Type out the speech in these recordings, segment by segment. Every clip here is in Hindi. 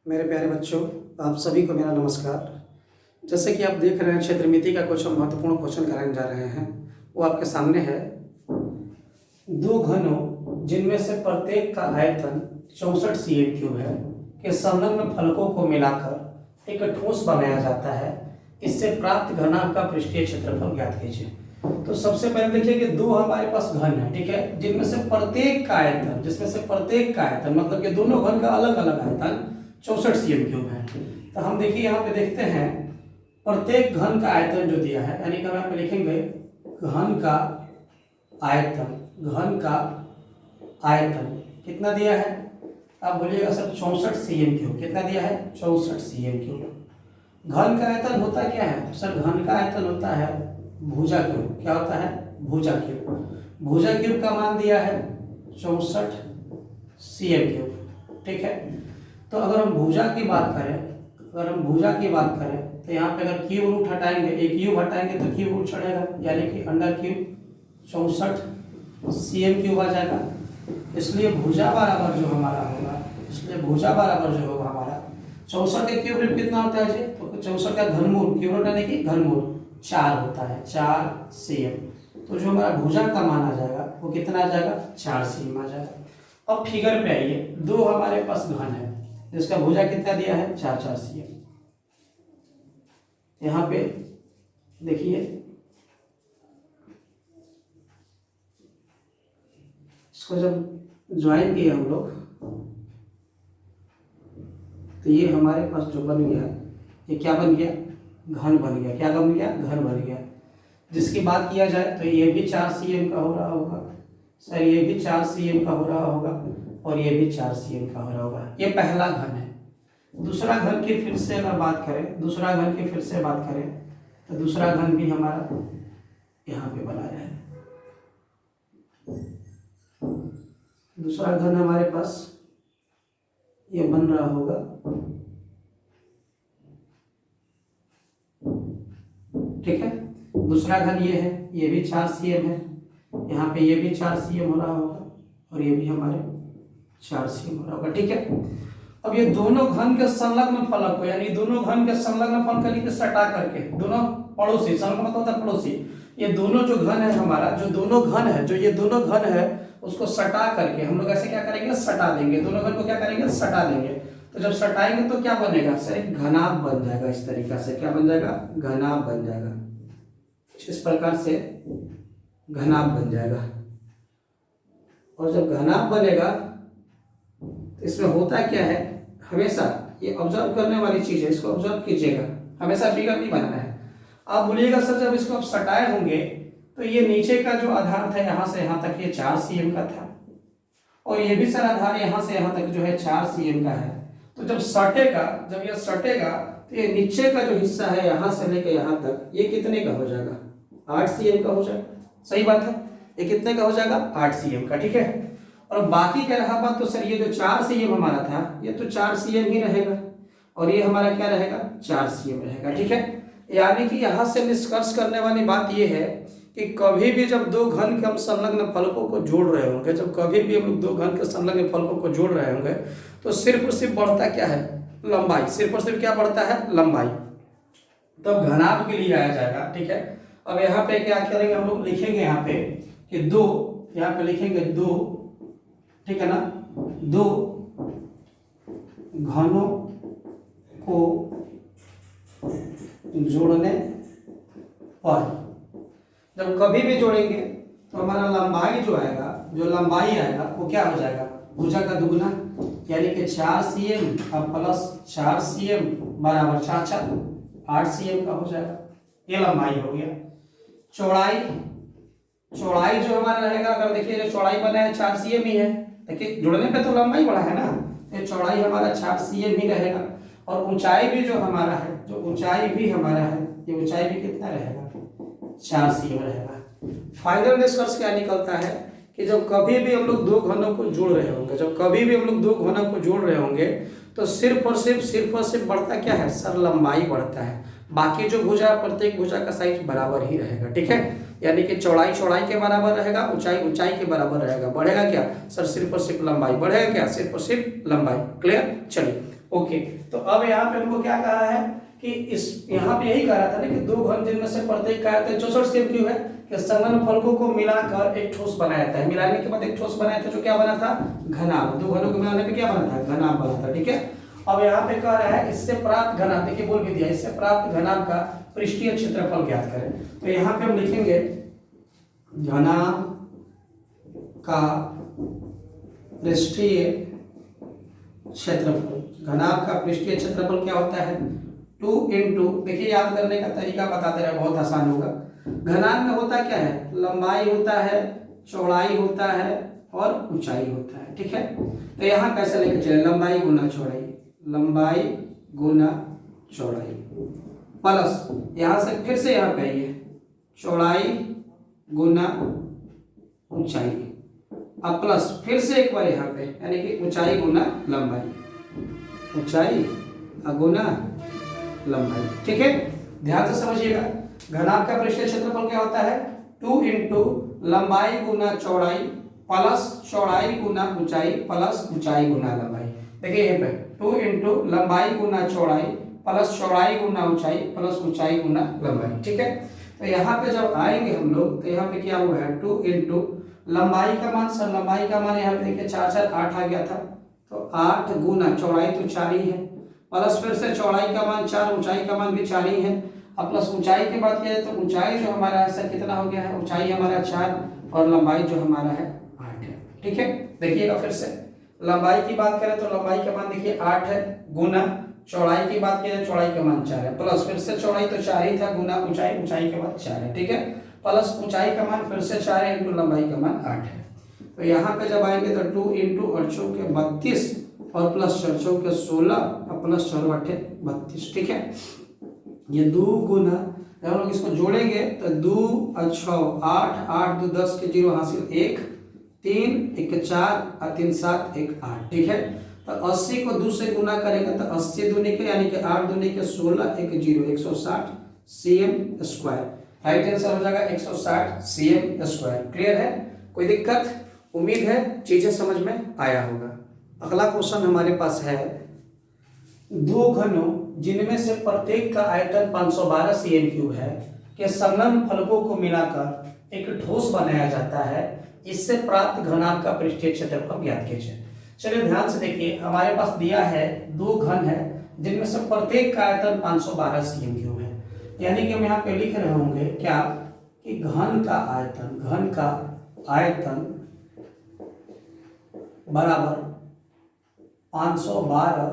मेरे प्यारे बच्चों, आप सभी को मेरा नमस्कार। जैसे कि आप देख रहे हैं, क्षेत्रमिति का कुछ महत्वपूर्ण क्वेश्चन कराने जा रहे हैं। वो आपके सामने है। दो घनों जिनमें से प्रत्येक का आयतन 64 cm³ है के संलग्न फलकों को मिलाकर एक ठोस बनाया जाता है। इससे प्राप्त घनाभ का पृष्ठीय क्षेत्रफल ज्ञात कीजिए। तो सबसे पहले देखिए कि दो हमारे पास घन है, ठीक है, जिनमें से प्रत्येक का आयतन, मतलब कि दोनों घन का अलग अलग आयतन 64 cm³ है। तो हम देखिए यहाँ पे देखते हैं प्रत्येक घन का आयतन जो दिया है, यानी कि हम यहाँ पे लिखेंगे घन का आयतन कितना दिया है। आप बोलिएगा सर 64 cm³। कितना दिया है? 64 cm³। घन का आयतन होता क्या है? तो सर घन का आयतन होता है भुजा क्यूब। क्या होता है? भुजा क्यूब। भुजा क्यूब का मान दिया है 64 cm³, ठीक है। तो अगर हम भुजा की बात करें तो यहाँ पे अगर क्यूब रूट हटाएंगे, एक क्यूब हटाएंगे तो क्यूब रूट चढ़ेगा, यानी कि अंडर क्यूब 64 cm³ आ जाएगा। इसलिए भुजा बराबर जो होगा हमारा 64 के क्यूब रूट कितना होता है जी? तो 64 का घनमूल, क्यूब रूट यानी कि घनमूल 4 होता है, 4 cm। तो जो हमारा भुजा का मान आ जाएगा वो कितना आ जाएगा? 4 cm आ जाएगा। अब फिगर पे आइए, दो हमारे पास घन है जिसका भुजा कितना दिया है? 4 cm। यहाँ पे देखिए, इसको जब ज्वाइन किए हम लोग तो ये हमारे पास जो बन गया, ये क्या बन गया? घन बन गया। क्या बन गया? घन बन गया। जिसकी बात किया जाए तो ये भी 4 cm का हो रहा होगा सर, ये भी 4 cm का हो रहा होगा और ये भी 4 cm का हो रहा होगा। ये पहला घन है। दूसरा घन की फिर से अगर बात करें, तो दूसरा घन भी हमारा यहाँ पे बना है। दूसरा घन हमारे पास ये बन रहा होगा, ठीक है। दूसरा घन ये है, ये भी 4 cm है। यहाँ पे ये भी 4 cm हो रहा होगा और ये भी हमारे 4 cm हो रहा होगा, ठीक है। अब ये दोनों घन के संलग्न फलक को, यानी दोनों घन के संलग्न फलक को लेकर सटा करके, दोनों पड़ोसी, संलग्न मतलब होता है पड़ोसी, ये दोनों जो घन है हमारा, ये दोनों घन है उसको सटा करके हम लोग ऐसे क्या करेंगे? सटा देंगे। दोनों घन को क्या करेंगे? सटा देंगे। तो जब सटाएंगे तो क्या बनेगा सर? एक घनाभ बन जाएगा। इस तरीका से क्या बन जाएगा? घनाभ बन जाएगा। इस प्रकार से घनाभ बन जाएगा। और जब घनाभ बनेगा तो इसमें होता क्या है, हमेशा ये ऑब्जर्व करने वाली चीज है, इसको ऑब्जर्व कीजिएगा, हमेशा फिगर नहीं बनाना है। आप बोलिएगा सर जब इसको आप सटाए होंगे तो ये नीचे का जो आधार था यहाँ से यहाँ तक ये 4 cm का था और ये भी सर आधार यहाँ से यहाँ तक जो है 4 cm का है। तो जब ये सटेगा तो ये नीचे का जो हिस्सा है यहाँ से लेकर यहाँ तक ये कितने का हो जाएगा? 8 cm का हो जाएगा। सही बात है। ये कितने का हो जाएगा? 8 cm का, ठीक है। और बाकी का रहा बात तो सर ये जो 4 cm हमारा था ये तो 4 cm ही रहेगा और ये हमारा क्या रहेगा? 4 cm रहेगा, ठीक है। यानी कि यहाँ से निष्कर्ष करने वाली बात ये है कि कभी भी जब दो घन के हम संलग्न फलकों को जोड़ रहे होंगे, तो सिर्फ और सिर्फ बढ़ता क्या है? लंबाई। सिर्फ और सिर्फ क्या बढ़ता है? लंबाई। तब घनाभ के लिए आया जाएगा, ठीक है। अब यहाँ पे क्या करेंगे हम लोग? लिखेंगे यहाँ पे कि दो, यहाँ पे लिखेंगे दो, ठीक है ना, दो घनों को जोड़ने पर जब कभी भी जोड़ेंगे तो हमारा लंबाई लंबाई आएगा वो क्या हो जाएगा? भुजा का दुगना, यानी कि 4 cm और प्लस 4 cm बराबर 4 8 cm का हो जाएगा। ये लंबाई हो गया। चौड़ाई जो हमारा रहेगा, अगर देखिए जो चौड़ाई बना है 4 cm ही है, देखिए जुड़ने पे तो लंबाई बढ़ा है ना, ये चौड़ाई हमारा 4 cm ही रहेगा। और ऊंचाई भी जो हमारा है, ये ऊंचाई भी कितना रहेगा? 4 cm रहेगा। फाइनल निष्कर्ष क्या निकलता है कि जब कभी भी हम लोग दो घनों को जोड़ रहे होंगे, तो सिर्फ और सिर्फ बढ़ता क्या है सर? लंबाई बढ़ता है। बाकी जो भुजा, प्रत्येक भुजा का साइज बराबर ही रहेगा, ठीक है। यानी कि चौड़ाई के बराबर रहेगा, ऊंचाई के बराबर रहेगा। बढ़ेगा क्या सर? सिर्फ और सिर्फ लंबाई बढ़ेगा। क्या? सिर्फ और सिर्फ लंबाई। क्लियर? चलिए। ओके, तो अब यहाँ पे हमको क्या कहा है कि इस यहाँ पे यही कह रहा था ना कि दो घन जिनमें से प्रत्येक का आयतन 64 सेम क्यूब है कि संलग्न फलकों को मिलाकर एक ठोस बनाया था। मिलाने के बाद एक ठोस बनाया था जो क्या बना था, घनाभ। दो घनों को मिलाने पे क्या बना था, घनाभ बना था। ठीक है, अब यहाँ पे कह रहा है इससे प्राप्त घनाभ, देखिए बोल भी दिया, इससे प्राप्त घनाभ का पृष्ठीय क्षेत्रफल ज्ञात करें। तो यहाँ पे हम लिखेंगे घनाभ का पृष्ठीय क्षेत्रफल। घनाभ का पृष्ठीय क्षेत्रफल क्या होता है, 2 इंटू, देखिए याद करने का तरीका बताते रहे, बहुत आसान होगा। घनाभ में होता क्या है, लंबाई होता है, चौड़ाई होता है और ऊंचाई होता है। ठीक है, तो यहाँ कैसे लेके चले, लंबाई गुना चौड़ाई, लंबाई गुना चौड़ाई प्लस यहाँ से फिर से यहाँ पे आइए, चौड़ाई गुना ऊंचाई, अब प्लस फिर से एक बार यहाँ पे, यानी कि ऊंचाई गुना लंबाई, ऊंचाई गुना लंबाई। ठीक है, ध्यान से समझिएगा। घनाभ का पृष्ठीय क्षेत्रफल क्या होता है, 2 इंटू लंबाई गुना चौड़ाई प्लस चौड़ाई गुना ऊंचाई प्लस ऊंचाई गुना लंबाई। देखिए यहाँ पे 2 इंटू लंबाई गुना चौड़ाई प्लस चौड़ाई गुना ऊंचाई प्लस ऊंचाई गुना लंबाई। ठीक है, तो यहाँ पे जब आएंगे हम लोग तो यहाँ पे क्या हुआ है, 2 इंटू लंबाई का मान, सर लंबाई का मान यहाँ पे देखिए 4 4 8 आ गया था, तो 8 गुना चौड़ाई तो 4 ही है प्लस फिर से चौड़ाई का मान 4, ऊंचाई का मान भी 4 ही है। अब प्लस ऊंचाई की बात किया तो ऊंचाई जो हमारा है सर कितना हो गया है, ऊंचाई हमारा 4 और लंबाई जो हमारा है 8 है। ठीक है, देखिएगा फिर से लंबाई की बात करें तो लंबाई का मान देखिए 8 है गुना चौड़ाई की बात किया चौड़ाई का मान 4 है प्लस फिर से चौड़ाई तो 4 ही था गुना ऊंचाई, ऊंचाई के बाद 4 है। ठीक है, प्लस ऊंचाई का मान फिर से 4 है इंटू लंबाई का मान 8 है। तो यहाँ पे जब आएंगे तो 2 इंटू 8 के 32 और प्लस 4 के 16 और प्लस 4 8 32। ठीक है, ये 2 गुना, जब हम लोग इसको जोड़ेंगे तो 2 और 6 8, 8 2 10 के 0 हासिल 1, 3 1 4 और 3 7 1 8। ठीक है, तो 80 को 2 से गुना करेंगे तो 80 दूनी के यानी कि 8 दूनी के 16 1 0 160 cm स्क्वायर। राइट आंसर हो जाएगा 160 cm स्क्वायर। क्लियर है, कोई दिक्कत, उम्मीद है चीजें समझ में आया होगा। अगला क्वेश्चन हमारे पास है, दो घनों जिनमें से प्रत्येक का आयतन 512 cm³ है के संलग्न फलकों को मिलाकर एक ठोस बनाया जाता है, इससे प्राप्त घनाभ का पृष्ठीय क्षेत्रफल ज्ञात कीजिए। चलिए ध्यान से देखिए, हमारे पास दिया है दो घन है जिनमें से प्रत्येक का आयतन 512 cm³ है, यानी कि हम यहाँ पे लिख रहे होंगे क्या कि घन का आयतन बराबर 512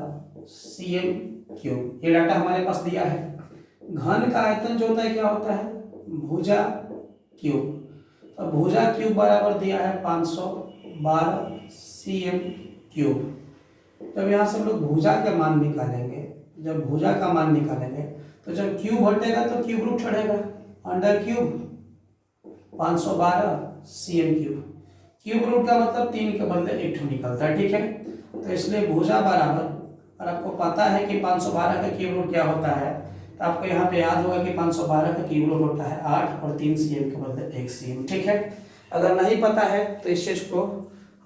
cm³। ये डाटा हमारे पास दिया है। घन का आयतन जो होता है क्या होता है, भुजा क्यूब, तो भुजा क्यूब बराबर दिया है 512 cm³। जब यहाँ से हम लोग भुजा का मान निकालेंगे, जब भुजा का मान निकालेंगे तो जब क्यूब हटेगा तो क्यूब रूट चढ़ेगा, under cube 512 cm³। Cube root का मतलब 3 के बदले 1 निकलता है। ठीक है, तो इसलिए भुजा बराबर, और आपको पता है कि 512 का क्यूब रूट क्या होता है, तो आपको यहाँ पे याद होगा कि 512 का क्यूब रूट होता है 8 और 3 cm के बदले 1 cm। ठीक है, अगर नहीं पता है तो इस चीज को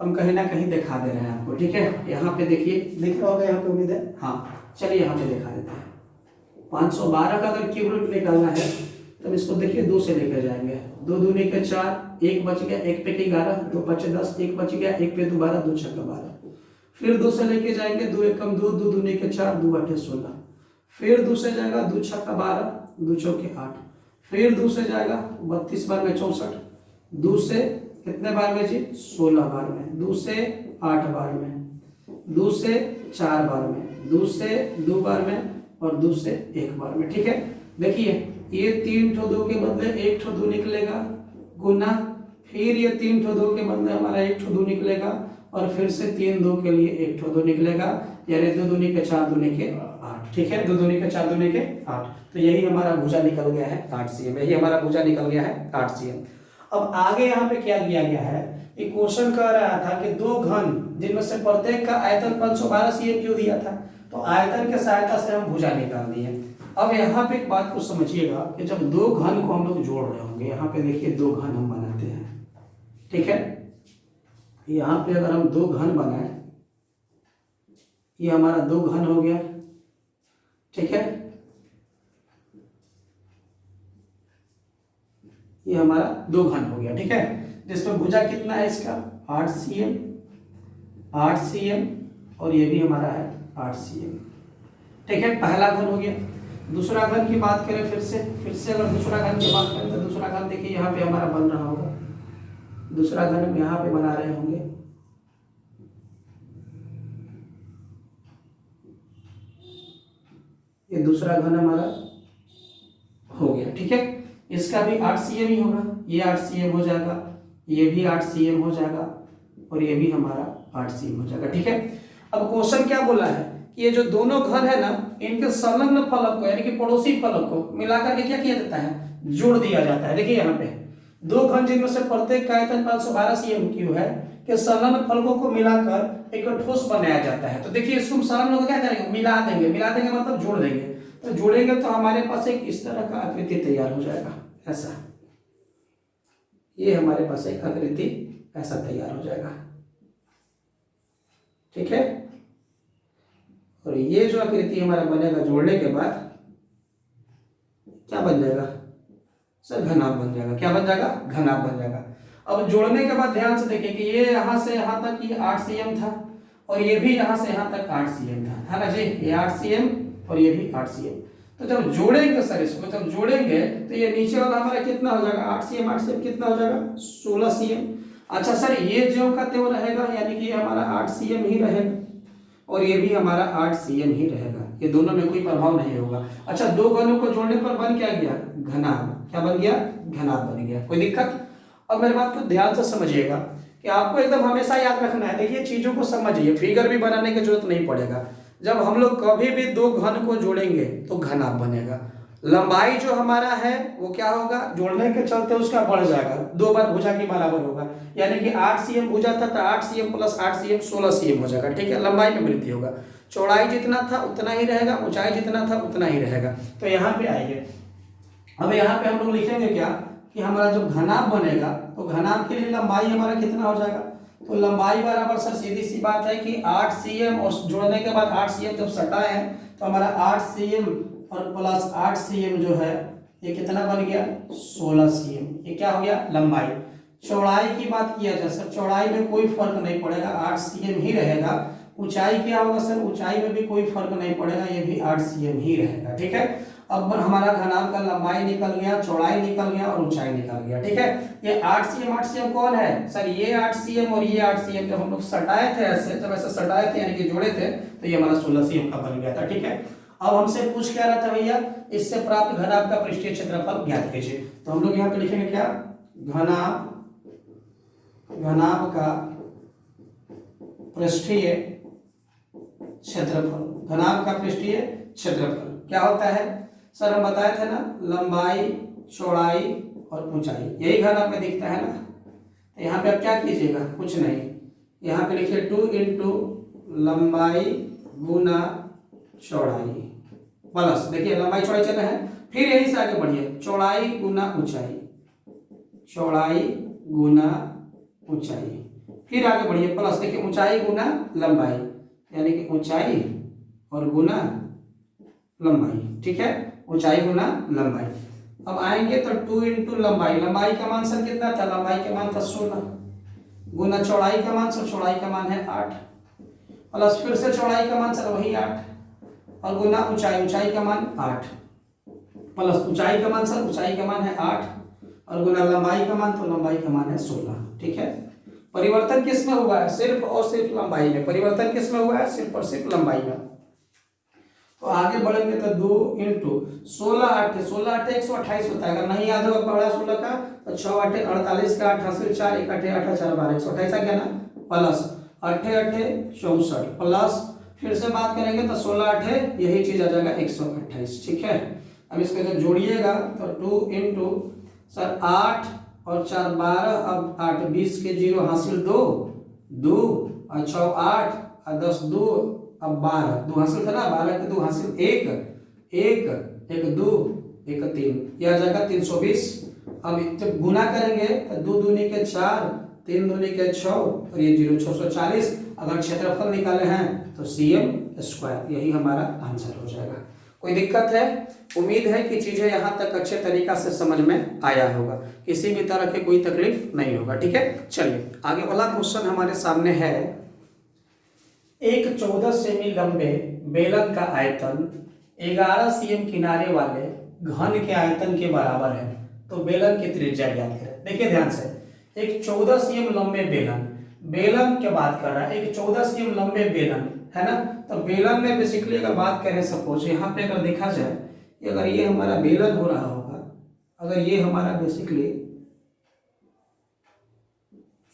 हम कहीं ना कहीं दिखा दे रहे हैं आपको। ठीक है, यहाँ पे देखिए, दिख रहा होगा यहाँ पे, उम्मीद है। हाँ, चलिए यहाँ पे दिखा देते हैं। 512 का अगर क्यूब रूट निकालना है तो इसको देखिए 2 से लेकर जाएंगे, 2 दूनी के 4, 1 बच गया, 1 पे 11, 2 बचे 10, 1 बच गया, 1 पे 2 12, 2 6 12। फिर 2 से लेके जाएंगे, 2 1 कम 2, 2 दूनी के 4, 2 8 16। फिर 2 से जाएगा, 2 6 12, 2 चौके 8। फिर 2 से जाएगा, 32 बार में 64, 2 से कितने बार में जी, 16 बार में, 2 से 8 बार में, 2 से 4 बार में, 2 से 2 बार में और 2 से 1 बार में। ठीक है, देखिए ये 3 ठो 2 के बदले 1 ठो 2 निकलेगा गुना, फिर ये 3 ठो 2 के बदले हमारा 1 ठो 2 निकलेगा और फिर से 3 2 के लिए 1 ठो 2 निकलेगा, यानी 2 दूनी के 4 दूनी के 8। ठीक है, 2 दूनी के 4 दूनी के 8, तो यही हमारा भुजा निकल गया है 8 cm। यही हमारा भुजा निकल गया है 8 cm। अब आगे यहाँ पे क्या किया गया है, एक क्वेश्चन कह रहा था कि दो घन जिनमें से प्रत्येक का आयतन 512 cm³ दिया था, तो आयतन के सहायता से हम भुजा निकाल दिए। अब यहाँ पे एक बात को समझिएगा कि जब दो घन को हम लोग जोड़ रहे होंगे, यहाँ पे देखिए 2 घन हम बनाते हैं। ठीक है, यहाँ पे अगर हम 2 घन बनाए ये हमारा 2 घन हो गया, ठीक है। ये हमारा 2 घन हो गया, ठीक है, जिसमें भुजा कितना है इसका 8 cm, 8 cm, और ये भी हमारा है 8 cm, ठीक है। पहला घन हो गया। दूसरा घन की बात करें फिर से अगर दूसरा घन की बात करें तो दूसरा घन देखिए यहाँ पे हमारा बन रहा होगा, दूसरा घन हम यहाँ पे बना रहे होंगे, ये दूसरा घन हमारा हो गया, ठीक है। इसका भी 8 cm ही होगा, ये 8 cm हो जाएगा, ये भी 8 cm हो जाएगा, और ये भी हमारा 8 cm हो जाएगा, ठीक है। अब क्वेश्चन क्या बोला है कि ये जो दोनों घन है ना, इनके संलग्न फलक को यानी कि पड़ोसी फलक को मिलाकर के क्या किया जाता है, जोड़ दिया जाता है। देखिए यहाँ पे 2 घन जिनमें से प्रत्येक का आयतन 512 cm³ है कि संलग्न फलकों को मिलाकर एक ठोस बनाया जाता है। तो देखिए इसको हम संलग्न को क्या करेंगे, मिला देंगे मतलब जोड़ देंगे। तो जोड़ेंगे तो हमारे पास एक इस तरह का आकृति तैयार हो जाएगा, ऐसा, ये हमारे पास एक आकृति ऐसा तैयार हो जाएगा, ठीक है। और ये जो आकृति हमारा बनेगा जोड़ने के बाद क्या बन जाएगा सर, घनाभ बन जाएगा। क्या बन जाएगा, घनाभ बन जाएगा। अब जोड़ने के बाद ध्यान से देखिए कि ये यहाँ से यहाँ तक ये 8 cm था, और ये भी यहाँ से यहाँ तक 8 cm था, है ना जी, ये 8 cm और ये भी 8 cm। तो जब जोड़ेंगे सर इसको, जब जोड़ेंगे तो ये नीचे वाला हमारा कितना हो जाएगा, 8 cm कितना हो जाएगा, 16 cm। अच्छा सर, ये ज्यों का त्यों रहेगा, यानी कि हमारा 8 cm ही रहेगा, और ये भी हमारा 8 cm ही रहेगा, ये दोनों में कोई प्रभाव नहीं होगा। अच्छा, 2 घनों को जोड़ने पर बन क्या गया, घनाभ। क्या बन गया, घनाभ बन गया। कोई दिक्कत? अब मेरी बात को ध्यान से समझिएगा कि आपको एकदम हमेशा याद रखना है। देखिए चीजों को समझिए, फिगर भी बनाने की जरूरत नहीं पड़ेगा। जब हम लोग कभी भी 2 घन को जोड़ेंगे तो घनाभ बनेगा। लंबाई जो हमारा है वो क्या होगा, जोड़ने के चलते उसका बढ़ जाएगा, 2 बार भुजा के बराबर होगा, यानी कि 8 cm भुजा था तो 8 cm प्लस 8 cm 16 cm हो जाएगा, ठीक है। लंबाई में वृद्धि होगा, चौड़ाई जितना था उतना ही रहेगा, ऊंचाई जितना था उतना ही रहेगा। तो यहाँ पे आइए, अब यहाँ पे हम लोग लिखेंगे क्या कि हमारा जब घनाभ बनेगा तो घनाभ के लिए लंबाई हमारा कितना हो जाएगा, तो लंबाई बराबर सर सीधी सी बात है कि 8 cm, और जोड़ने के बाद 8 cm जब सटाए हैं तो हमारा 8 cm और प्लस 8 cm जो है ये कितना बन गया, 16 cm। ये क्या हो गया, लंबाई। चौड़ाई की बात किया जाए सर, चौड़ाई में कोई फर्क नहीं पड़ेगा, 8 cm ही रहेगा। ऊंचाई क्या होगा सर, ऊंचाई में भी कोई फर्क नहीं पड़ेगा, ये भी 8 cm ही रहेगा, ठीक है। अब हमारा घनाभ का लंबाई निकल गया, चौड़ाई निकल गया और ऊंचाई निकल गया, ठीक है। ये 8 cm कौन है सर, ये 8 cm और ये 8 cm जब हम लोग सटाए थे ऐसे, जब ऐसे सटाए थे यानी कि जोड़े थे तो ये हमारा 16 cm का बन गया था, ठीक है। अब हमसे पूछ क्या रहा था भैया, इससे प्राप्त घनाभ का पृष्ठीय क्षेत्रफल ज्ञात कीजिए। तो हम लोग यहाँ पे लिखेंगे क्या, घनाभ का पृष्ठीय क्षेत्रफल। घनाभ का पृष्ठीय क्षेत्रफल क्या होता है सर, हम बताए थे ना, लंबाई, चौड़ाई और ऊंचाई, यही घनाभ में दिखता है ना। तो यहाँ पे आप क्या कीजिएगा, कुछ नहीं, यहाँ पे लिखिए 2 इंटू लंबाई गुना चौड़ाई प्लस, देखिए लंबाई चौड़ाई चले हैं, फिर यहीं से आगे बढ़िए, चौड़ाई गुना ऊंचाई, चौड़ाई गुना ऊंचाई, फिर आगे बढ़िए प्लस, देखिए ऊंचाई गुना लंबाई, यानी कि ऊंचाई और गुना लंबाई, ठीक है, ऊंचाई गुना लंबाई। अब आएंगे तो 2 इंटू लंबाई, लंबाई का मान सर कितना था, लंबाई का मान था 16, गुना चौड़ाई का मान सर, चौड़ाई का मान है 8, प्लस फिर से चौड़ाई का मान सर वही 8, और गुना ऊंचाई, ऊंचाई का मान 8, प्लस ऊंचाई का मान सर, ऊंचाई का मान है 8, और गुना लंबाई का मान, तो लंबाई का मान है 16, ठीक है। परिवर्तन किस में हुआ है, सिर्फ और सिर्फ लंबाई में। परिवर्तन किस में हुआ है, सिर्फ और सिर्फ लंबाई में। तो आगे बढ़ेंगे तो 2 इंटू 16 8 128 होता है। अगर नहीं याद होगा पहला 16 का तो 6 8 48 का 8 हासिल 4 1 8 8 4 12 128 आ गया ना, प्लस 8 8 64 प्लस फिर से बात करेंगे तो 16 8 यही चीज आ जाएगा 128, ठीक है। अब इसको जब जोड़िएगा तो 2 इंटू सर 8 और 4 12, अब 8 20 के 0 हासिल 2 2 और 6 8 और 10 2, अब 12 2 हासिल था ना, 12 के 2 हासिल 1 1 1 2 1 3, यह आ जाएगा 320। अब जब गुना करेंगे तो 2 दूनी के 4 3 दूनी के 6 और ये 0 640। अगर क्षेत्रफल निकाले हैं तो cm², यही हमारा आंसर हो जाएगा। कोई दिक्कत है? उम्मीद है कि चीजें यहाँ तक अच्छे तरीका से समझ में आया होगा, किसी भी तरह की कोई तकलीफ नहीं होगा। ठीक है, चलिए आगे वाला क्वेश्चन हमारे सामने है। एक 14 सेमी लंबे बेलन का आयतन 11 cm किनारे वाले घन के आयतन के बराबर है, तो बेलन की त्रिज्या ज्ञात करें। देखिए ध्यान से, एक 14 cm लंबे बेलन की बात कर रहा है, एक 14 cm लंबे बेलन है ना। तो बेलन में बेसिकली अगर बात करें, सपोज यहाँ पे अगर देखा जाए कि अगर ये हमारा बेलन हो रहा होगा, अगर ये हमारा बेसिकली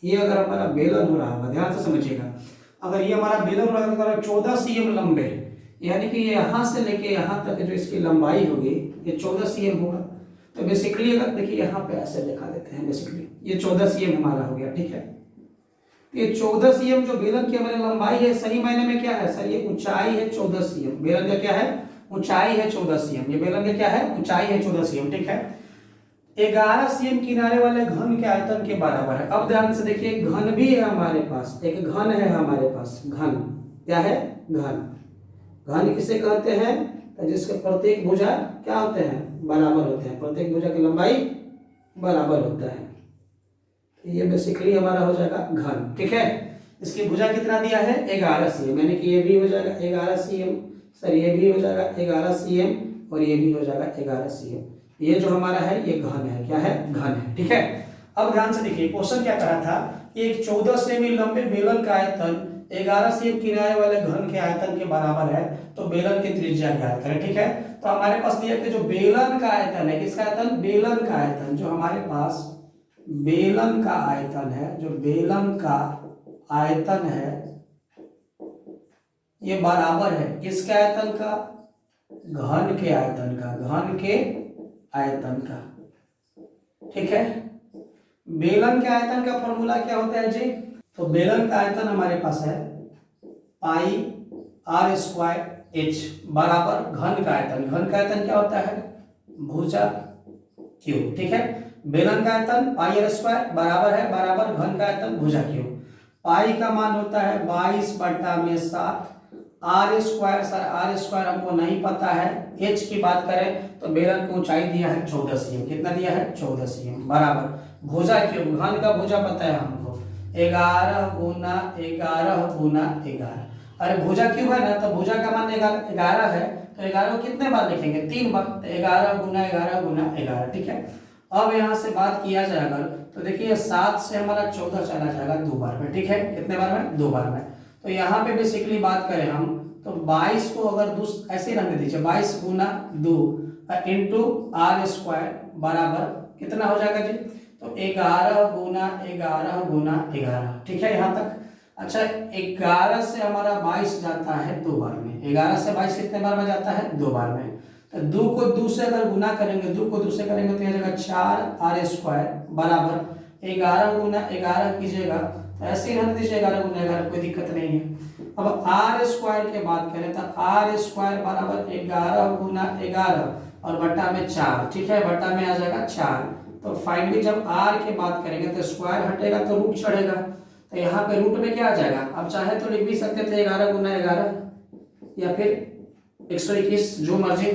ये अगर हमारा बेलन हो रहा होगा, ध्यान से समझिएगा, अगर ये हमारा बेलन हो रहा होगा 14 cm लंबे, यानी कि यहाँ से लेके यहाँ तक जो इसकी लंबाई होगी ये 14 cm होगा। तो बेसिकली अगर देखिए यहाँ पे ऐसे दिखा देते हैं, बेसिकली ये 14 cm हमारा हो गया। ठीक है, ये 14 cm जो बेलन की हमारी लंबाई है, सही मायने में क्या है सर, ये ऊंचाई है 14 cm। बेलन का क्या है? ऊंचाई है 14 cm। ये बेलन का क्या है? ऊंचाई है 14 cm। ठीक है, 11 cm किनारे वाले घन के आयतन के बराबर है। अब ध्यान से देखिए, घन भी है हमारे पास, एक घन है हमारे पास। घन क्या है? घन। घन किसे कहते हैं? तो जिसके प्रत्येक भुजा क्या होते हैं? बराबर होते हैं। प्रत्येक भुजा की लंबाई बराबर होता है। ये बेसिकली हमारा हो जाएगा घन। ठीक है, इसकी भुजा कितना दिया है? 11 cm, यानी कि ये भी हो जाएगा 11 cm, सर ये भी हो जाएगा 11 cm और ये भी हो जाएगा 11 cm। ये जो हमारा है ये घन है। क्या है? घन है। ठीक है, अब ध्यान से देखिए, क्वेश्चन क्या करा था, एक 14 सेमी लंबे बेलन का आयतन 11 cm किनारे वाले घन के आयतन के बराबर है, तो बेलन की त्रिज्या ज्ञात करें। ठीक है, तो हमारे पास दिया कि जो बेलन का आयतन है, किसका आयतन? बेलन का आयतन, जो हमारे पास बेलन का आयतन है, जो बेलन का आयतन है ये बराबर है किसके आयतन का? घन के आयतन का। घन के आयतन का। ठीक है, बेलन के आयतन का फॉर्मूला क्या होता है जी? तो बेलन का आयतन हमारे पास है पाई r² h बराबर घन का आयतन। घन का आयतन क्या होता है? भुजा क्यूब। ठीक है, बेलन का आयतन पाई r² बराबर है बराबर घन का आयतन भुजा क्यूब। पाई का मान होता है 22/7 r²। सर r² हमको नहीं पता है। h की बात करें तो बेलन की ऊंचाई दिया है 14 cm। कितना दिया है? 14 cm बराबर भुजा क्यूब। घन का भुजा पता है हमको 11 × 11 × 11। अरे भुजा क्यूब है ना, तो भुजा का मान 11 है, तो 11 को कितने बार लिखेंगे? 3 बार। तो 11 × 11 × 11। ठीक है, अब यहाँ से बात किया जाए अगर, तो देखिए 7 से हमारा 14 चला जाएगा 2 बार में। ठीक है, कितने बार में? 2 बार में। तो यहाँ पे बेसिकली बात करें हम, तो 22 को अगर ऐसे ही रखने दीजिए, 22 × 2 × r² बराबर कितना हो जाएगा जी? तो 11 × 11 × 11। ठीक है यहाँ तक। अच्छा, 11 से हमारा 22 जाता है 2 बार में। 11 से 22 कितने बार में जाता है? 2 बार में। तो 2 को 2 से अगर गुना करेंगे, 2 को 2 से करेंगे तो यह जाएगा 4r² बराबर 11 × 11 कीजिएगा, तो ऐसे ही रहने दीजिए 11 × 11, कोई दिक्कत नहीं है। अब r² की बात करें तो r² बराबर 11 × 11 और बट्टा में 4। ठीक है, बट्टा में आ जाएगा 4। तो फाइनली जब r की बात करेंगे तो स्क्वायर हटेगा तो रूट चढ़ेगा, तो यहाँ पे रूट में क्या आ जाएगा? अब चाहे तो लिख भी सकते थे 11 × 11 या फिर 121, जो मर्जी,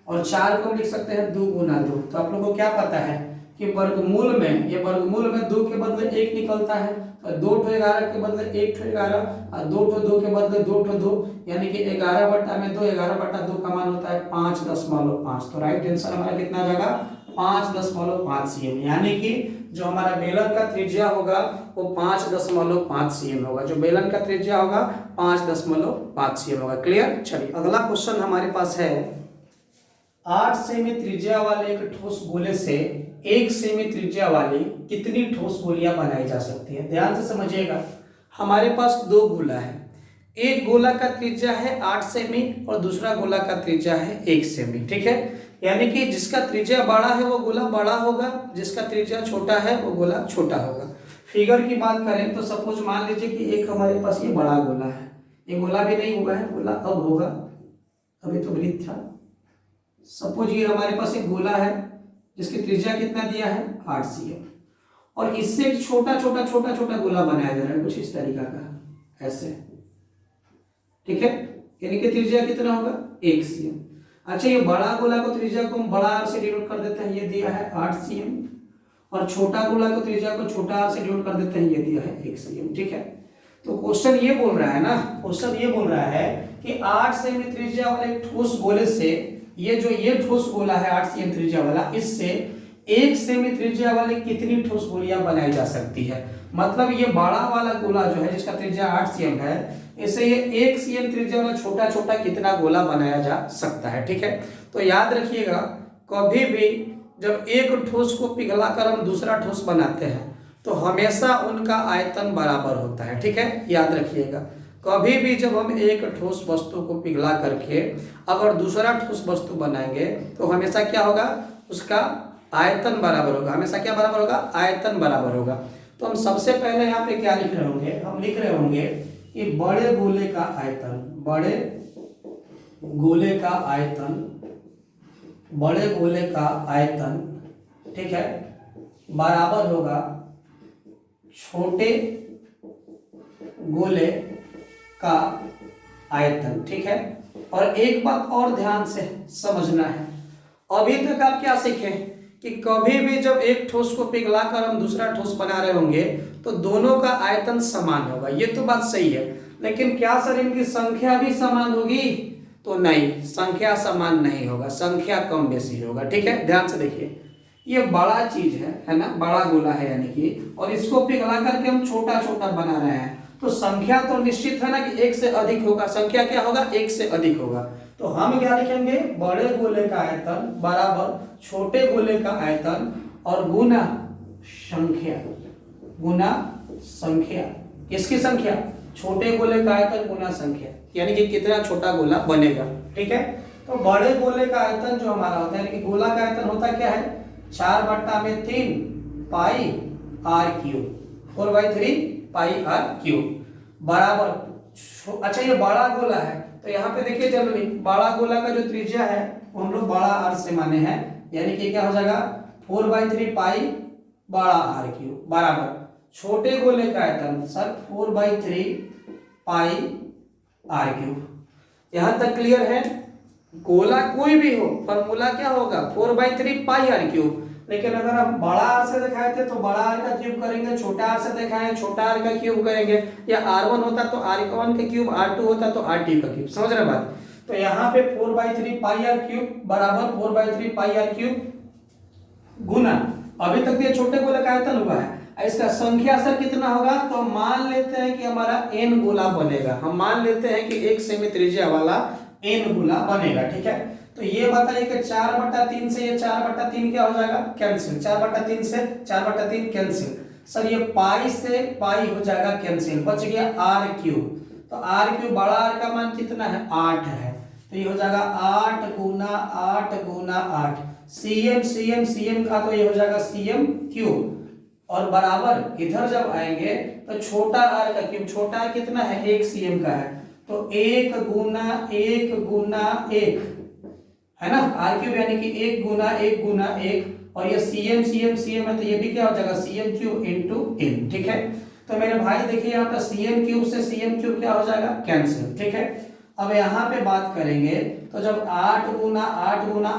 और 4 को लिख सकते हैं 2 × 2। तो आप लोगों को क्या पता है कि वर्गमूल में, ये वर्गमूल में 2 के बदले 1 निकलता है, तो 2 × 11 के बदले 1 × 11 और 2 × 2 के बदले 2 × 2, यानी कि 11/2 11/2 का मान होता है 5.5। तो राइट आंसर हमारा कितना आ जाएगा? 5.5 cm, यानी कि जो हमारा बेलन का त्रिज्या होगा वो 5.5 cm होगा। जो बेलन का त्रिज्या होगा 5.5 cm होगा। क्लियर? चलिए अगला क्वेश्चन हमारे पास है, 8 सेमी त्रिज्या वाले एक ठोस गोले से 1 सेमी त्रिज्या वाली कितनी ठोस गोलियां बनाई जा सकती है? ध्यान से समझिएगा, हमारे पास 2 गोला है। एक गोला का त्रिज्या है 8 सेमी और दूसरा गोला का त्रिज्या है 1 सेमी। ठीक है, यानी कि जिसका त्रिज्या बड़ा है वो गोला बड़ा होगा, जिसका त्रिज्या छोटा है वो गोला छोटा होगा। फिगर की बात करें तो सपोज मान लीजिए कि एक हमारे पास ये बड़ा गोला है, ये गोला भी नहीं हुआ है, गोला अब होगा, अभी तो वृत्त था। सपोज ये हमारे पास एक गोला है जिसकी त्रिज्या कितना दिया है? 8 cm, और इससे एक छोटा छोटा गोला बनाया जा रहा है कुछ इस तरीका का, ऐसे ठीक है, यानी कि त्रिज्या कितना होगा 1 cm। अच्छा, ये बड़ा गोला को त्रिज्या को हम बड़ा आर से डिनोट कर देते हैं, ये दिया है 8 cm, और छोटा गोला को त्रिज्या को छोटा आर से डिनोट कर देते हैं, ये दिया है 1 cm। ठीक है, तो क्वेश्चन ये बोल रहा है ना, क्वेश्चन ये बोल रहा है कि 8 सेमी त्रिज्या वाले ठोस गोले से ये ठोस गोला है 8 cm त्रिज्या वाला, इससे 1 सेमी त्रिज्या वाले कितनी ठोस गोलियां बनाई जा सकती है। मतलब ये बड़ा वाला गोला जो है जिसका त्रिज्या 8 cm है, इससे ये 1 cm त्रिज्या वाला छोटा छोटा कितना गोला बनाया जा सकता है। ठीक है, तो याद रखिएगा, कभी भी जब एक ठोस को पिघलाकर हम दूसरा ठोस बनाते हैं तो हमेशा उनका आयतन बराबर होता है। ठीक है, याद रखिएगा, कभी भी जब हम एक ठोस वस्तु को पिघला करके अगर दूसरा ठोस वस्तु बनाएंगे तो हमेशा क्या होगा, उसका आयतन बराबर होगा। हमेशा क्या बराबर होगा, आयतन बराबर होगा। तो हम सबसे पहले यहाँ पे क्या लिख रहे होंगे, हम लिख रहे होंगे कि बड़े गोले का आयतन, बड़े गोले का आयतन, बड़े गोले का आयतन, ठीक है, बराबर होगा छोटे गोले का आयतन। ठीक है, और एक बात और ध्यान से समझना है, अभी तक आप क्या सीखे कि कभी भी जब एक ठोस को पिघलाकर हम दूसरा ठोस बना रहे होंगे तो दोनों का आयतन समान होगा। ये तो बात सही है, लेकिन क्या सर इनकी संख्या भी समान होगी? तो नहीं, संख्या समान नहीं होगा, संख्या कम बेसी होगा। ठीक है, ध्यान से देखिए, ये बड़ा चीज है ना, बड़ा गोला है यानी कि, और इसको पिघला करके हम छोटा छोटा बना रहे हैं, तो संख्या तो निश्चित है ना कि 1 से अधिक होगा। संख्या क्या होगा, 1 से अधिक होगा। तो हम क्या लिखेंगे, बड़े गोले का आयतन बराबर छोटे गोले का आयतन और गुना संख्या, गुना संख्या, किसकी संख्या, छोटे गोले का आयतन गुना संख्या, यानी कि कितना छोटा गोला बनेगा। ठीक है, तो बड़े गोले का आयतन जो हमारा होता है, यानी कि गोला का आयतन होता क्या है, 4/3 pi R cube, 4/3 pi R cube बराबर। अच्छा, ये बड़ा गोला है तो यहाँ पे देखिए जनरली बड़ा गोला का जो त्रिज्या है वो हम लोग बड़ा आर से माने हैं, यानी कि क्या हो जाएगा 4/3 पाई बड़ा आर क्यूब बराबर छोटे गोले का आयतन सर 4/3 पाई आर क्यूब। यहां तक क्लियर है? गोला कोई भी हो, फॉर्मूला क्या होगा 4/3 पाई आर क्यूब। लेकिन अगर हम बड़ा आर से दिखाए थे तो बड़ा आर का क्यूब करेंगे, छोटा आर से दिखाए छोटा आर का क्यूब करेंगे, या r1 होता तो r1 का क्यूब, r2 होता तो r2 का क्यूब। समझ रहे बात? तो यहाँ पे 4/3 पाई आर क्यूब बराबर 4/3 पाई आर क्यूब गुना, अभी तक ये छोटे गोले का आयतन हुआ है, इसका संख्या सर कितना होगा, तो हम मान लेते हैं कि हमारा n गोला बनेगा। हम मान लेते हैं कि 1 सेमी त्रिज्या वाला n गोला बनेगा। ठीक है, तो ये बताइए कि 4/3 से ये 4/3 क्या हो जाएगा, कैंसिल, 4/3 से 4/3 कैंसिल। सर ये पाई से पाई हो जाएगा कैंसिल, बच गया आर क्यूब। तो आर क्यूब बड़ा आर का मान कितना है 8 है, तो ये हो जाएगा 8 गुना 8 गुना 8 cm cm cm का, तो ये हो जाएगा cm क्यूब, और बराबर इधर जब आएंगे तो छोटा आर का क्यूब, छोटा आर कितना है 1 cm का है, तो 1 गुना 1 गुना 1 है ना, आर क्यूब यानी कि 1 गुना 1 गुना 1, और ये cm cm cm है तो ये भी क्या हो जाएगा cm क्यूब इनटू n। ठीक है, तो मेरे भाई देखिए यहाँ पे cm क्यूब से cm क्यूब क्या हो जाएगा कैंसिल। ठीक है, अब यहाँ पे बात करेंगे तो जब 8 गुना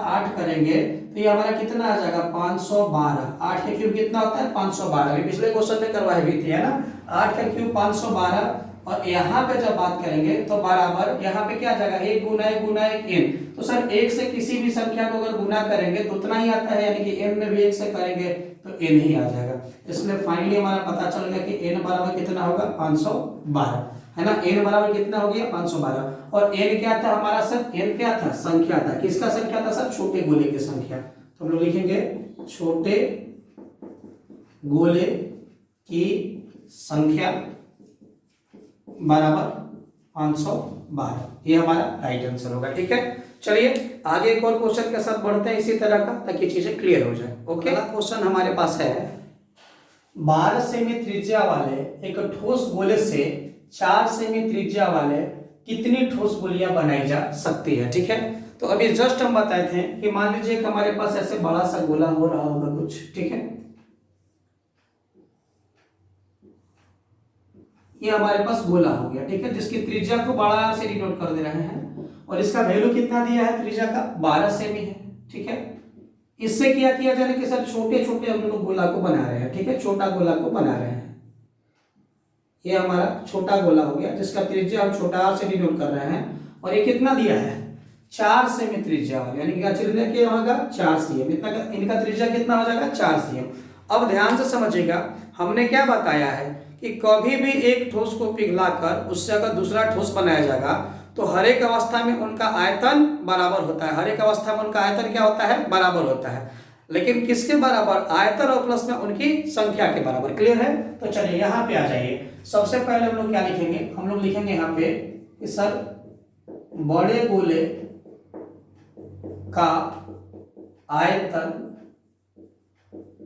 8 करेंगे तो ये हमारा कितना आ जाएगा 512। 8 का क्यूब कितना होता है 512, अभी पिछले क्वेश्चन में करवाई भी थी है ना, 8 का क्यूब 512। और यहाँ पे जब बात करेंगे तो बराबर यहाँ पे क्या आ जाएगा 1 गुना 1 गुना 1 n। तो सर 1 से किसी भी संख्या को अगर गुना करेंगे तो उतना ही आता है, यानी कि n में भी 1 से करेंगे तो n ही आ जाएगा। इसलिए फाइनली हमारा पता चल गया कि n बराबर कितना होगा 512 है ना, n बराबर कितना हो गया 512। और n क्या था हमारा सर, n क्या था संख्या था, किसका संख्या था सर, छोटे गोले की संख्या। तो हम लोग लिखेंगे छोटे गोले की संख्या बराबर 512, ये हमारा राइट आंसर होगा। ठीक है, चलिए आगे एक और क्वेश्चन के साथ बढ़ते हैं इसी तरह का, ताकि चीजें क्लियर हो जाए। ओके, अगला क्वेश्चन हमारे पास है 12 सेमी त्रिज्या वाले एक ठोस गोले से 4 सेमी त्रिज्या वाले कितनी ठोस गोलियां बनाई जा सकती है। ठीक है, तो अभी जस्ट हम बताए थे कि मान लीजिए कि हमारे पास ऐसे बड़ा सा गोला हो रहा होगा कुछ। ठीक है, ये हमारे पास गोला हो गया, ठीक है, जिसकी त्रिज्या को बड़ा आर से डिनोट कर दे रहे हैं और इसका वैल्यू कितना दिया है त्रिज्या का 12 सेमी है, ठीक है। इससे क्या किया जा रहा है कि सर छोटे छोटे हम लोग गोला को बना रहे हैं, ठीक है, छोटा गोला को बना रहे हैं। ये हमारा छोटा गोला हो गया जिसका त्रिज्या हम छोटा आर से डिनोट कर रहे हैं और ये कितना दिया है 4 सेमी त्रिज्या वाला, यानी क्या त्रिज्या क्या होगा 4 cm, इतना इनका त्रिज्या कितना हो जाएगा 4 cm। अब ध्यान से समझिएगा, हमने क्या बताया है कि कभी भी एक ठोस को पिघलाकर उससे अगर दूसरा ठोस बनाया जाएगा तो हर एक अवस्था में उनका आयतन बराबर होता है, हर एक अवस्था में उनका आयतन क्या होता है बराबर होता है, लेकिन किसके बराबर आयतन और प्लस में उनकी संख्या के बराबर। क्लियर है? तो चलिए यहाँ पे आ जाइए। सबसे पहले हम लोग क्या लिखेंगे, हम लोग लिखेंगे यहाँ पे कि सर बड़े गोले का आयतन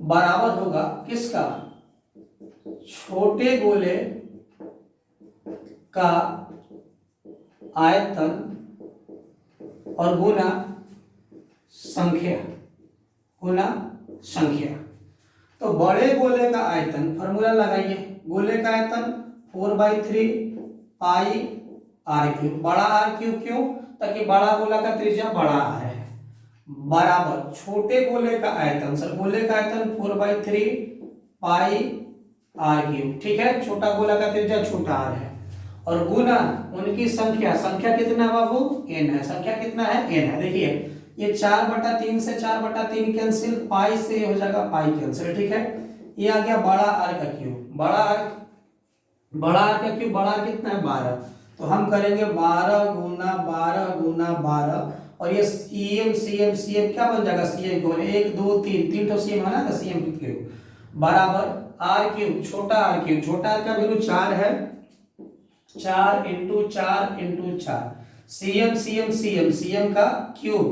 बराबर होगा किसका, छोटे गोले का आयतन और गुना संख्या, गुना संख्या। तो बड़े गोले का आयतन फॉर्मूला लगाइए, गोले का आयतन 4/3 पाई आर क्यूब, बड़ा आर क्यूब क्यों, ताकि बड़ा गोला का त्रिज्या बड़ा आर है, बराबर छोटे गोले का आयतन, सर गोले का आयतन 4/3 पाई आर क्यूब, ठीक है, छोटा गोला का त्रिज्या छोटा आर है, और गुना उनकी संख्या, संख्या कितना है बाबू n है, संख्या कितना है n है। देखिए ये 4/3 से 4/3 कैंसिल, पाई से हो जाएगा पाई कैंसिल, ठीक है। ये आ गया बड़ा आर का क्यूब, बड़ा आर का क्यूब, बड़ा आर कितना है 12, तो हम करेंगे 12 गुना 12 गुना 12 और ये सीएम सीएम सीएम क्या बन जाएगा सीएम को 1 2 3 3 तो सीएम है ना, तो सीएम क्यूब बराबर आर क्यूब, छोटा आर क्यूब, छोटा आर का वैल्यू 4 है, 4 × 4 × 4 सीएम सीएम सीएम सीएम का क्यूब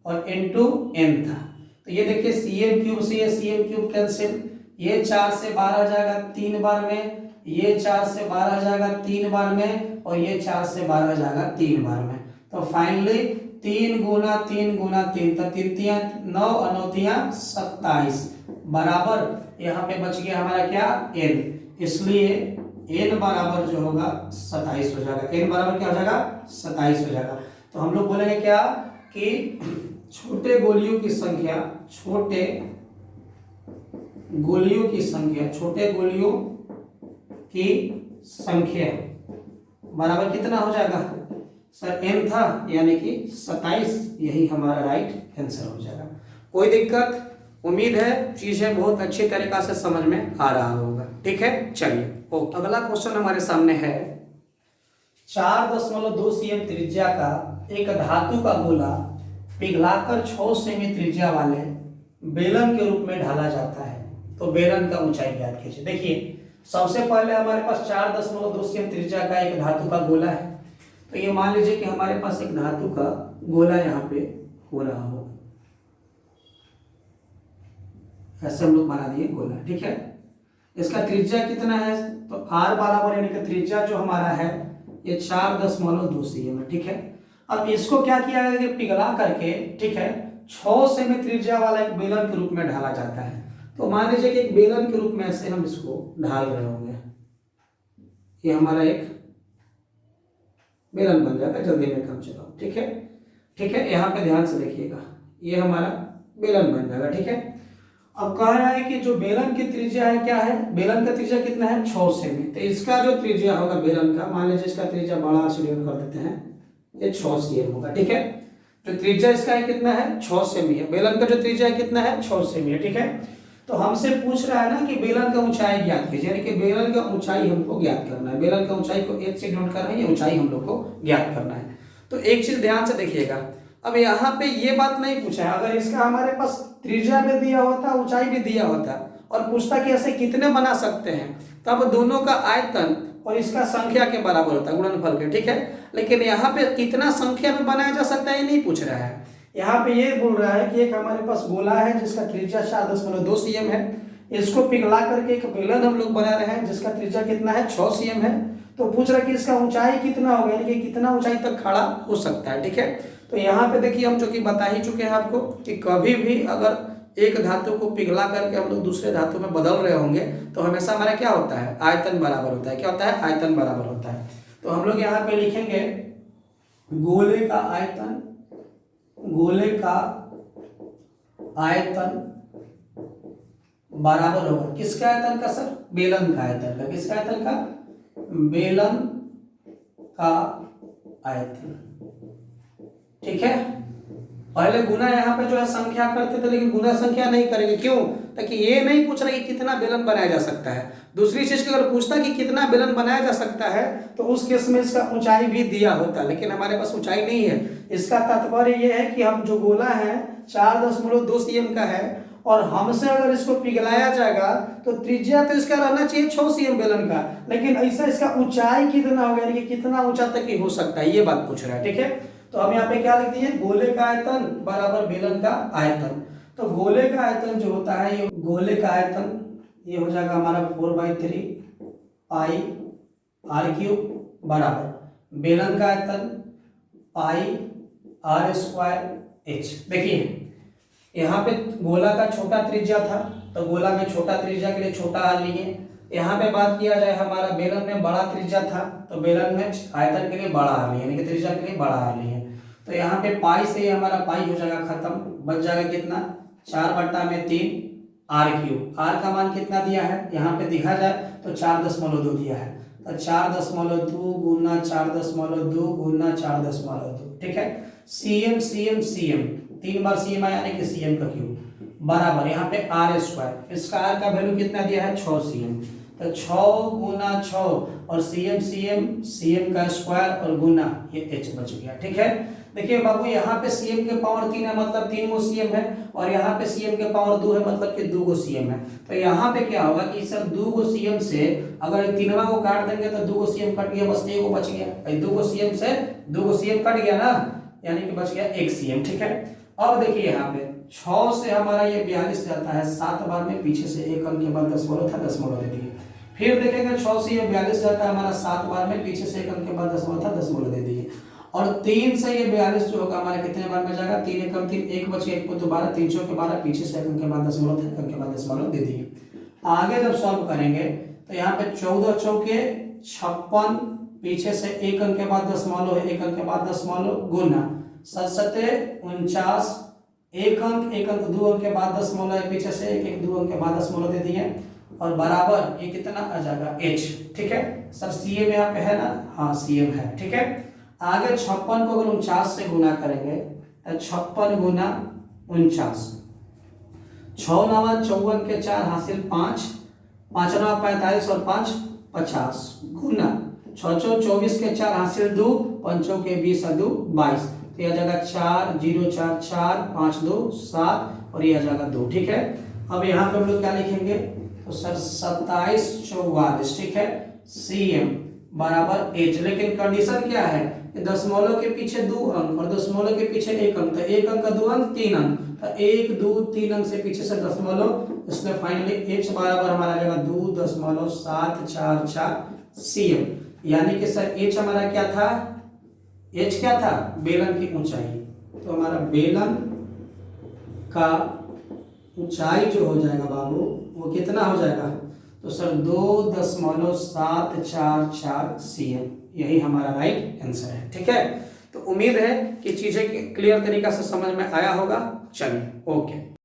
और इनटू n था, तो ये देखिए सीएम क्यूब से ये सीएम क्यूब कैंसिल, ये 4 से 12 जाएगा 3 बार में, ये 4 से 12 जाएगा 3 बार में और ये 4 से 12 जाएगा 3 बार में, तो फाइनली 3 गुना 3 गुना 3, तो 3 × 9 और 9 × 27 बराबर यहाँ पे बच गया हमारा क्या n, इसलिए n बराबर जो होगा 27 हो जाएगा, n बराबर क्या हो जाएगा 27 हो जाएगा। तो हम लोग बोलेंगे क्या कि छोटे गोलियों की संख्या, छोटे गोलियों की संख्या, छोटे गोलियों की संख्या बराबर कितना हो जाएगा सर n था, यानी कि 27, यही हमारा राइट आंसर हो जाएगा। कोई दिक्कत? उम्मीद है चीजें बहुत अच्छी तरीका से समझ में आ रहा होगा, ठीक है। चलिए ओके, अगला क्वेश्चन हमारे सामने है 4.2 cm त्रिज्या का एक धातु का गोला पिघलाकर 6 सेमी त्रिज्या वाले बेलन के रूप में ढाला जाता है, तो बेलन का ऊंचाई ज्ञात कीजिए। देखिए सबसे पहले हमारे पास 4.2 cm त्रिज्या का एक धातु का गोला है, तो ये मान लीजिए कि हमारे पास एक धातु का गोला यहाँ पे हो रहा हो, ऐसे हम लोग बना दिए गोला, ठीक है। इसका त्रिज्या कितना है, तो r बराबर यानी कि त्रिज्या जो हमारा है ये 4.2 cm है, ठीक है। अब इसको क्या किया है कि पिघला करके, ठीक है, 6 सेमी त्रिज्या वाला एक बेलन के रूप में ढाला जाता है, तो मान लीजिए कि एक बेलन के रूप में ऐसे हम इसको ढाल रहे होंगे, ये हमारा एक बेलन बन जाएगा, जल्दी में काम चलाओ, ठीक है, ठीक है। यहाँ पे ध्यान से देखिएगा, ये हमारा बेलन बन जाएगा, ठीक है। अब कह रहा है कि जो बेलन की त्रिज्या है क्या है, बेलन का त्रिज्या कितना है 6 सेमी, तो इसका जो त्रिज्या होगा बेलन का, मान लीजिए इसका त्रिज्या बड़ा से डिवाइड कर देते हैं, ये 6 cm होगा, ठीक है। तो त्रिज्या इसका है कितना है 6 सेमी है, बेलन का जो त्रिज्या कितना है 6 सेमी है, ठीक है। तो हमसे पूछ रहा है ना कि बेलन का ऊंचाई ज्ञात कीजिए, यानी कि बेलन का ऊंचाई हमको ज्ञात करना है, बेलन का ऊंचाई को 1 से डिनोट करना है, ये ऊंचाई हम लोग को ज्ञात करना है। तो एक चीज ध्यान से देखिएगा, अब यहाँ पे ये बात नहीं पूछा है, अगर इसका हमारे पास त्रिज्या भी दिया होता, ऊंचाई भी दिया होता और पूछता कि ऐसे कितने बना सकते हैं, तब दोनों का आयतन और इसका संख्या के बराबर होता है, गुणनफल के, ठीक है। लेकिन यहाँ पे कितना संख्या में बनाया जा सकता है ये नहीं पूछ रहा है, यहाँ पे ये बोल रहा है कि एक हमारे पास गोला है जिसका त्रिज्या 4.2 cm है, इसको पिघला करके एक बेलन हम लोग बना रहे हैं जिसका त्रिज्या कितना है 6 cm है, तो पूछ रहा है कि इसका ऊंचाई कितना होगा, यानी कि कितना ऊंचाई तक खड़ा हो सकता है, ठीक है। तो यहाँ पे देखिए हम जो कि बता ही चुके हैं आपको कि कभी भी अगर एक धातु को पिघला करके हम लोग दूसरे धातु में बदल रहे होंगे तो हमेशा हमारा क्या होता है, आयतन बराबर होता है। क्या होता है, आयतन बराबर होता है। तो हम लोग यहाँ पे लिखेंगे गोले का आयतन, गोले का आयतन बराबर होगा किसका आयतन का सर, बेलन का आयतन का। किसका आयतन का, बेलन का आयतन। ठीक है, पहले गुना यहाँ पे जो है संख्या करते थे, लेकिन गुना संख्या नहीं करेंगे। क्यों, ताकि ये नहीं पूछ रहा कि कितना बेलन बनाया जा सकता है। दूसरी चीज की अगर पूछता कि कितना बेलन बनाया जा सकता है तो उस केस में इसका ऊंचाई भी दिया होता, लेकिन हमारे पास ऊंचाई नहीं है। इसका तात्पर्य ये है कि हम जो गोला है 4.2 cm का है और हमसे अगर इसको पिघलाया जाएगा तो त्रिज्या तो इसका रहना चाहिए 6 cm बेलन का, लेकिन ऐसा इसका ऊंचाई कितना होगा, यानी कि कितना ऊंचा तक ही हो सकता है, ये बात पूछ रहा है। ठीक है, तो हम यहाँ पे क्या लिख दिए, गोले का आयतन बराबर बेलन का आयतन। तो गोले का आयतन जो होता है, ये गोले का आयतन ये हो जाएगा हमारा 4/3 पाई r³ बराबर बेलन का आयतन पाई r²h। देखिए यहाँ पे गोला का छोटा त्रिज्या था तो गोला में छोटा त्रिज्या के लिए छोटा r लिए। यहाँ पे बात किया जाए हमारा बेलन में बड़ा त्रिज्या था तो बेलन में आयतन के लिए बड़ा r लिए, यानी कि त्रिज्या के लिए बड़ा r लिए। तो यहाँ पे पाई से ही हमारा पाई हो जाएगा खत्म, बच जाएगा कितना 4/3 r³। r का मान कितना दिया है यहाँ पे देखा जाए तो 4.2 दिया है, तो 4.2 गुना 4.2 गुना 4.2। ठीक है, cm cm cm 3 बार cm आया, यानी कि cm का क्यूब बराबर यहाँ पे r²। इसका r का वैल्यू कितना दिया है 6 cm, तो 6 गुना 6 और cm cm cm का स्क्वायर और गुना ये h बच गया। ठीक है, देखिए बाबू यहाँ पे cm के पावर 3 है मतलब 3 गो cm है, और यहाँ पे cm के पावर 2 है मतलब कि 2 गो cm है। तो यहाँ पे क्या होगा कि सर 2 गो cm से अगर तीनवा को काट देंगे तो 2 गो cm कट गया, बस 1 गो बच गया। 2 गो cm से 2 गो cm कट गया ना, यानी कि बच गया 1 cm। ठीक है, अब देखिए यहाँ पे 6 से हमारा ये 42 जाता है 7 बार में, पीछे से 1 अंक के बाद दशमलव था, दशमलव दे दिए। फिर देखेंगे 6 से ये 42 जाता है हमारा 7 बार में, पीछे से 1 अंक के बाद दशमलव था, दशमलव दे दिए। और 3 से ये 42 जो होगा हमारा कितने बार में जाएगा, 3 एकम 3, 1 बच गया, 1 को 12, 3 चौके 12, पीछे से 1 अंक के बाद दशमलव था, 1 अंक के बाद दशमलव दे दिए। आगे जब सॉल्व करेंगे तो यहाँ पे 14 चौके 56, पीछे से 1 अंक के बाद दशमलव है, 1 अंक के बाद दशमलव गुना 7 49, 1 अंक 1 अंक 2 अंक के बाद दशमलव है, पीछे से 1 1 2 अंक के बाद दशमलव दे दिए, और बराबर ये कितना आ जाएगा h। ठीक है सर, cm यहाँ पे है ना, हाँ cm है। ठीक है, आगे 56 को अगर 49 से गुना करेंगे तो 56 गुना 49, 6 9 54 के 4 हासिल 5, 5 9 45 और 5 50 गुना 6 6 24 के 4 हासिल 2, 5 के 20 और 2 22। तो यह जाएगा 4 0 4 4 5 2 7 और यह जाएगा 2। ठीक है, अब यहाँ पे हम लोग क्या लिखेंगे तो सर 27 44। ठीक है, cm बराबर h, लेकिन कंडीशन क्या है कि दशमलव के पीछे 2 अंक और दशमलव के पीछे 1 अंक, तो 1 अंक का 2 अंक 3 अंक, तो 1 2 3 अंक से पीछे से दशमलव, इसलिए फाइनली h बराबर हमारा आ जाएगा 2.744 cm। यानी कि सर h हमारा क्या था, h क्या था, बेलन की ऊंचाई। तो हमारा बेलन का ऊंचाई जो हो जाएगा बाबू वो कितना हो जाएगा, तो सर 2.744 cm, यही हमारा राइट आंसर है। ठीक है, तो उम्मीद है कि चीजें क्लियर तरीका से समझ में आया होगा। चलिए ओके।